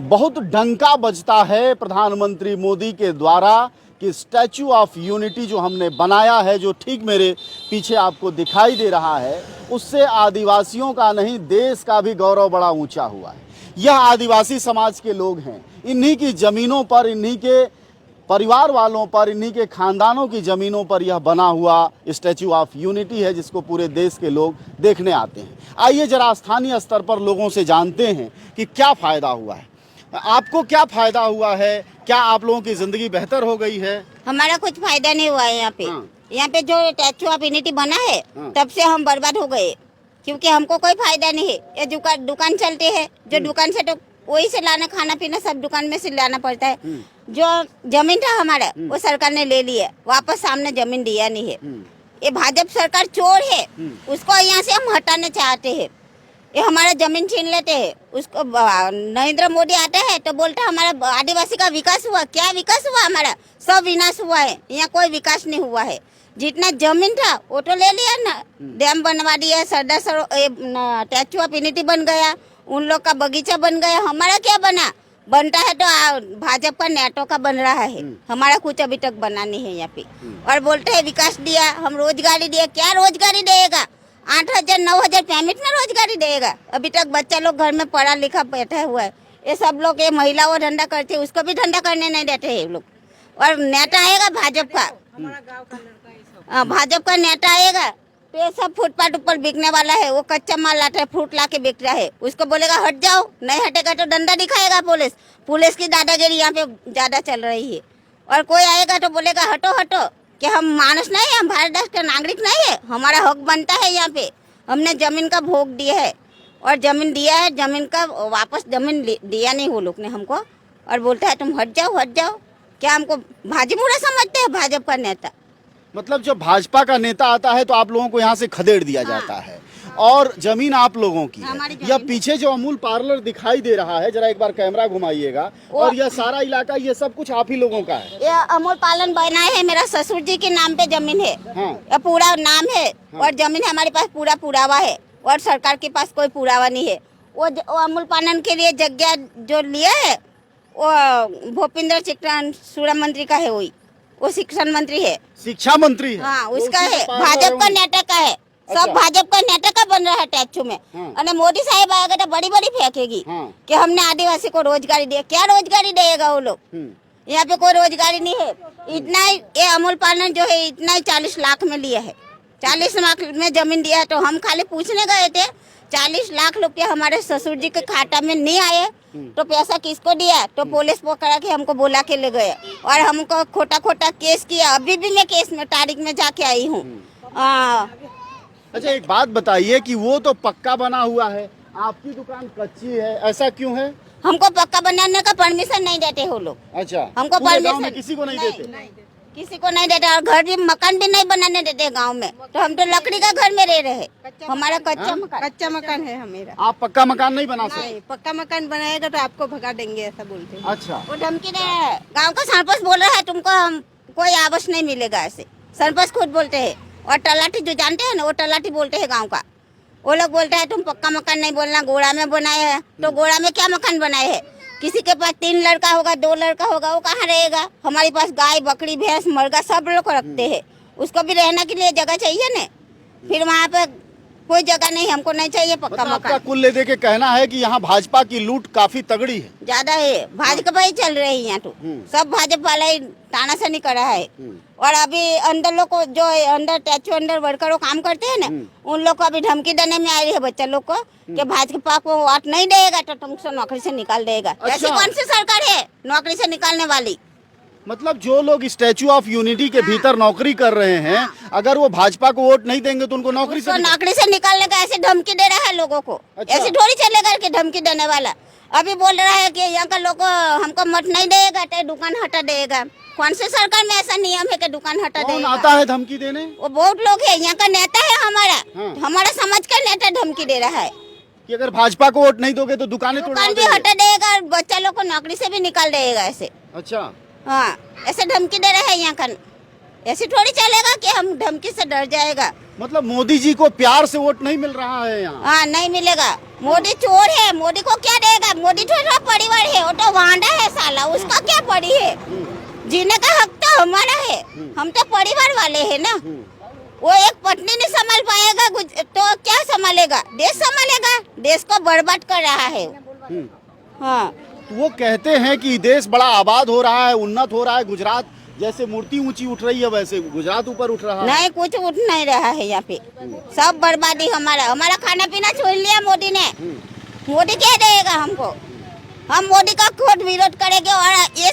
बहुत डंका बजता है प्रधानमंत्री मोदी के द्वारा कि स्टैचू ऑफ यूनिटी जो हमने बनाया है, जो ठीक मेरे पीछे आपको दिखाई दे रहा है, उससे आदिवासियों का नहीं देश का भी गौरव बड़ा ऊंचा हुआ है। यह आदिवासी समाज के लोग हैं, इन्हीं की ज़मीनों पर, इन्हीं के परिवार वालों पर, इन्हीं के खानदानों की ज़मीनों पर यह बना हुआ स्टैचू ऑफ यूनिटी है, जिसको पूरे देश के लोग देखने आते हैं। आइए जरा स्थानीय स्तर पर लोगों से जानते हैं कि क्या फ़ायदा हुआ है। आपको क्या फ़ायदा हुआ है? क्या आप लोगों की ज़िंदगी बेहतर हो गई है? हमारा कुछ फायदा नहीं हुआ है यहाँ पे। यहाँ पे जो स्टैचू ऑफ यूनिटी बना है, तब से हम बर्बाद हो गए, क्योंकि हमको कोई फायदा नहीं है। ये दुकान चलते हैं, जो दुकान से तो वही से लाना, खाना पीना सब दुकान में से लाना पड़ता है। जो जमीन था हमारा, वो सरकार ने ले लिया, वापस सामने जमीन दिया नहीं है। ये भाजपा सरकार चोर है, उसको यहाँ से हम हटाना चाहते हैं। ये हमारा जमीन छीन लेते हैं। उसको नरेंद्र मोदी आता है तो बोलता है हमारा आदिवासी का विकास हुआ। क्या विकास हुआ? हमारा सब विनाश हुआ है। यहाँ कोई विकास नहीं हुआ है। जितना जमीन था वो तो ले लिया ना, डैम बनवा दिया, सरदार स्टैचू ऑफ यूनिटी बन गया, उन लोग का बगीचा बन गया। हमारा क्या बना? बनता है तो भाजपा का नेटो का बन रहा है। हमारा कुछ अभी तक बना नहीं है यहाँ पे। और बोलते हैं विकास दिया, हम रोजगारी दिया। क्या रोजगारी देगा? 8,000 9,000 पेमेंट में रोजगारी देगा? अभी तक बच्चा लोग घर में पढ़ा लिखा बैठा हुआ है। ये सब लोग, ये महिला वो धंधा करती है, उसको भी धंधा करने नहीं देते हैं लोग। और नेता आएगा भाजपा का, भाजपा का नेता आएगा तो ये सब फुटपाथ ऊपर बिकने वाला है। वो कच्चा माल लाता है, फ्रूट ला के बिक रहा है। उसको बोलेगा हट जाओ, नहीं हटेगा तो डंडा दिखाएगा पुलिस की दादागिरी यहाँ पे ज्यादा चल रही है। और कोई आएगा तो बोलेगा हटो हटो। क्या हम मानुस नहीं है? हम भारत देश का नागरिक नहीं है? हमारा हक बनता है यहाँ पे। हमने जमीन का भोग दिया है और जमीन दिया है, जमीन का वापस जमीन दिया नहीं वो लोग ने हमको। और बोलता है तुम हट जाओ हट जाओ। क्या हमको भाजी मुड़ा समझते हैं भाजपा का नेता? मतलब जब भाजपा का नेता आता है तो आप लोगों को यहाँ से खदेड़ दिया जाता है। और जमीन आप लोगों की है। यह पीछे जो अमूल पार्लर दिखाई दे रहा है, जरा एक बार कैमरा घुमाइएगा। और यह सारा इलाका, ये सब कुछ आप ही लोगों का है? ये अमूल पालन बना है, मेरा ससुर जी के नाम पे जमीन है। ये पूरा नाम है। और जमीन हमारे पास पूरा पुरावा है, और सरकार के पास कोई पुरावा नहीं है। वो अमूल पालन के लिए जगह जो लिया है वो भूपेंद्र चिकन सूरा मंत्री का है। वो शिक्षा मंत्री है। शिक्षा मंत्री है? हाँ, उसका है। भाजपा का नेता का है। सब भाजपा का नेता का बन रहा है स्टैचू में। और मोदी साहब आएगा तो बड़ी बड़ी फेंकेगी कि हमने आदिवासी को रोजगारी दिया। क्या रोजगारी देगा वो लोग? यहाँ पे कोई रोजगारी नहीं है। इतना ही ये अमूल पालन जो है, इतना ही 40 लाख में लिया है। 40 लाख में जमीन दिया है। तो हम खाली पूछने गए थे, 40 लाख रुपया हमारे ससुर जी के खाता में नहीं आए तो पैसा किसको दिया? तो पुलिस पकड़ा के हमको बोला के ले गए और हमको खोटा खोटा केस किया। अभी भी मैं केस में तारीख में जाके आई हूँ। अच्छा, एक बात बताइए कि वो तो पक्का बना हुआ है, आपकी दुकान कच्ची है, ऐसा क्यों है? हमको पक्का बनाने का परमिशन नहीं देते हो लोग। अच्छा, हमको परमिशन किसी को नहीं देते? किसी को नहीं देते। और घर भी, मकान भी नहीं बनाने देते गांव में। तो हम तो लकड़ी का घर में रह रहे हैं। हमारा कच्चा मकान है हमारा। आप पक्का मकान नहीं बना सकते? पक्का मकान बनाएगा तो आपको भगा देंगे, ऐसा बोलते हैं। अच्छा, वो धमकी दे रहा है। गाँव का सरपंच बोल रहा है तुमको हम कोई आवास नहीं मिलेगा, ऐसे सरपंच खुद बोलते हैं। और तलाटी जो जानते हैं ना, वो तलाटी बोलते हैं गाँव का। वो लोग बोलते हैं तुम पक्का मकान नहीं बोलना, गोड़ा में बनाए है। तो गोड़ा में क्या मकान बनाए है? किसी के पास 3 लड़का होगा, 2 लड़का होगा, वो कहाँ रहेगा? हमारे पास गाय बकरी भैंस मुर्गा सब लोग रखते हैं। उसको भी रहने के लिए जगह चाहिए ना। फिर वहाँ पे कोई जगह नहीं, हमको नहीं चाहिए पक्का मकान। आपका कुल ले दे के कहना है कि यहाँ भाजपा की लूट काफी तगड़ी है? ज्यादा है। भाजपा ही चल रही है यहाँ तो। सब भाजपा वाला ही तानाशानी कर रहा है। और अभी अंदर लोग को, जो अंदर स्टैचू अंदर वर्करों काम करते हैं ना, उन लोग को अभी धमकी देने में आ रही है बच्चा लोग को कि भाजपा को वोट नहीं देगा तो तुमसे नौकरी से निकाल देगा। ऐसी कौन सी सरकार है नौकरी से निकालने वाली? मतलब जो लोग स्टैचू ऑफ यूनिटी के भीतर नौकरी कर रहे हैं, अगर वो भाजपा को वोट नहीं देंगे तो उनको नौकरी से निकालने का ऐसे धमकी दे रहा है लोगों को। ऐसे थोड़ी चलेगा कि धमकी देने वाला। अभी बोल रहा है कि यहाँ का लोग हमको मत नहीं देगा तो दुकान हटा देगा। कौन से सरकार में ऐसा नियम है कि दुकान हटा देगा? कौन आता है धमकी देने? वो बहुत लोग है। यहाँ का नेता है हमारा। हमारा समाज का नेता धमकी दे रहा है कि अगर भाजपा को वोट नहीं दोगे तो दुकान भी हटा देगा और बच्चा लोग को नौकरी से भी निकाल देगा ऐसे। अच्छा, हाँ, ऐसे धमकी दे रहे हैं यहाँ का। ऐसे थोड़ी चलेगा कि हम धमकी से डर जाएगा। मतलब मोदी जी को प्यार से वोट नहीं मिल रहा है यहाँ। हाँ नहीं मिलेगा। मोदी चोर है, मोदी को क्या देगा? मोदी थोड़ा परिवार है, वो तो वांडा है साला, उसका क्या पड़ी है? जीने का हक तो हमारा है, हम तो परिवार वाले हैं ना। वो एक पत्नी नहीं संभाल पाएगा तो क्या संभालेगा? देश संभालेगा? देश को बर्बाद कर रहा है। हाँ वो कहते हैं कि देश बड़ा आबाद हो रहा है, उन्नत हो रहा है, गुजरात जैसे मूर्ति ऊंची उठ रही है वैसे गुजरात ऊपर उठ रहा है। नहीं, कुछ उठ नहीं रहा है यहाँ पे, सब बर्बादी। हमारा खाना पीना छोड़ लिया मोदी ने। मोदी क्या देगा हमको? हम मोदी का खुद विरोध करेंगे और ये